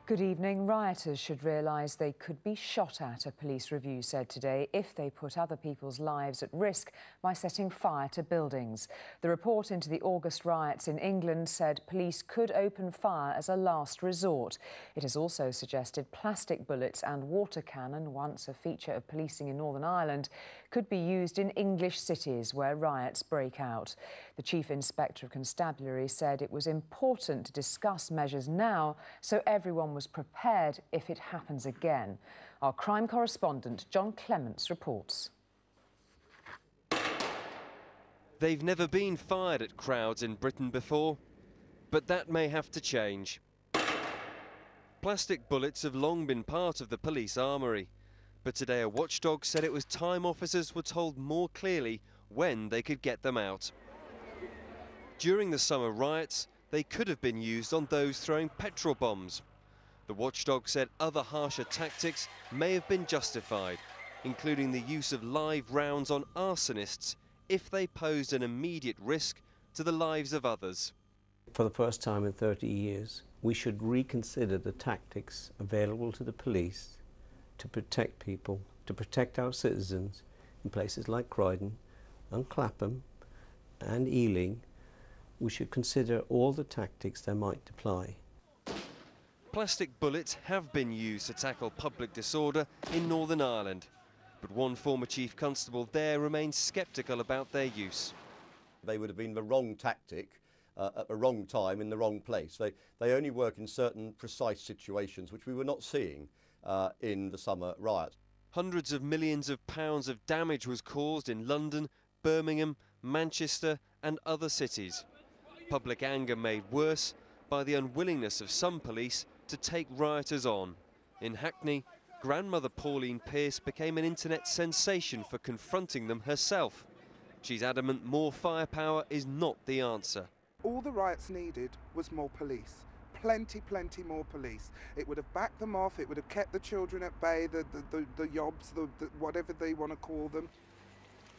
Good evening. Rioters should realise they could be shot at, a police review said today, if they put other people's lives at risk by setting fire to buildings. The report into the August riots in England said police could open fire as a last resort. It has also suggested plastic bullets and water cannon, once a feature of policing in Northern Ireland, could be used in English cities where riots break out. The Chief Inspector of Constabulary said it was important to discuss measures now so everyone was prepared if it happens again. Our crime correspondent John Clements reports. They've never been fired at crowds in Britain before, but that may have to change. Plastic bullets have long been part of the police armoury, but today a watchdog said it was time officers were told more clearly when they could get them out. During the summer riots, they could have been used on those throwing petrol bombs. The watchdog said other harsher tactics may have been justified, including the use of live rounds on arsonists if they posed an immediate risk to the lives of others. For the first time in 30 years, we should reconsider the tactics available to the police to protect people, to protect our citizens in places like Croydon and Clapham and Ealing. We should consider all the tactics they might apply. Plastic bullets have been used to tackle public disorder in Northern Ireland, but one former chief constable there remains sceptical about their use. They would have been the wrong tactic at the wrong time in the wrong place. They only work in certain precise situations, which we were not seeing in the summer riots. Hundreds of millions of pounds of damage was caused in London, Birmingham, Manchester and other cities. Public anger made worse by the unwillingness of some police to take rioters on. In Hackney, grandmother Pauline Pearce became an internet sensation for confronting them herself. She's adamant more firepower is not the answer. All the riots needed was more police. Plenty more police. It would have backed them off, it would have kept the children at bay, the yobs, whatever they want to call them.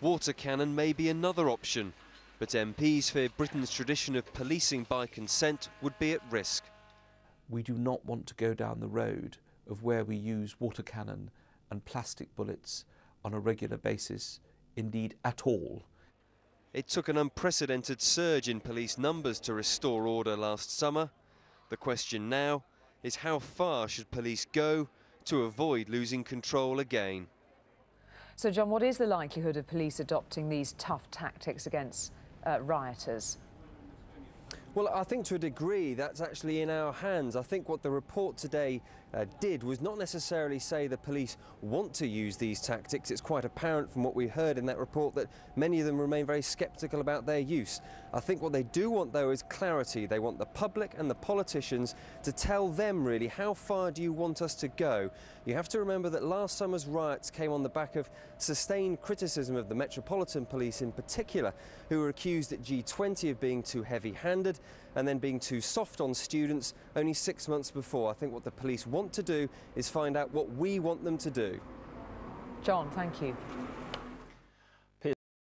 Water cannon may be another option, but MPs fear Britain's tradition of policing by consent would be at risk. We do not want to go down the road of where we use water cannon and plastic bullets on a regular basis, indeed at all. It took an unprecedented surge in police numbers to restore order last summer. The question now is how far should police go to avoid losing control again? So, John, what is the likelihood of police adopting these tough tactics against rioters? Well, I think to a degree that's actually in our hands. I think what the report today did was not necessarily say the police want to use these tactics. It's quite apparent from what we heard in that report that many of them remain very sceptical about their use. I think what they do want, though, is clarity. They want the public and the politicians to tell them, really, how far do you want us to go? You have to remember that last summer's riots came on the back of sustained criticism of the Metropolitan Police in particular, who were accused at G20 of being too heavy-handed and then being too soft on students only 6 months before. I think what the police want to do is find out what we want them to do. John, thank you.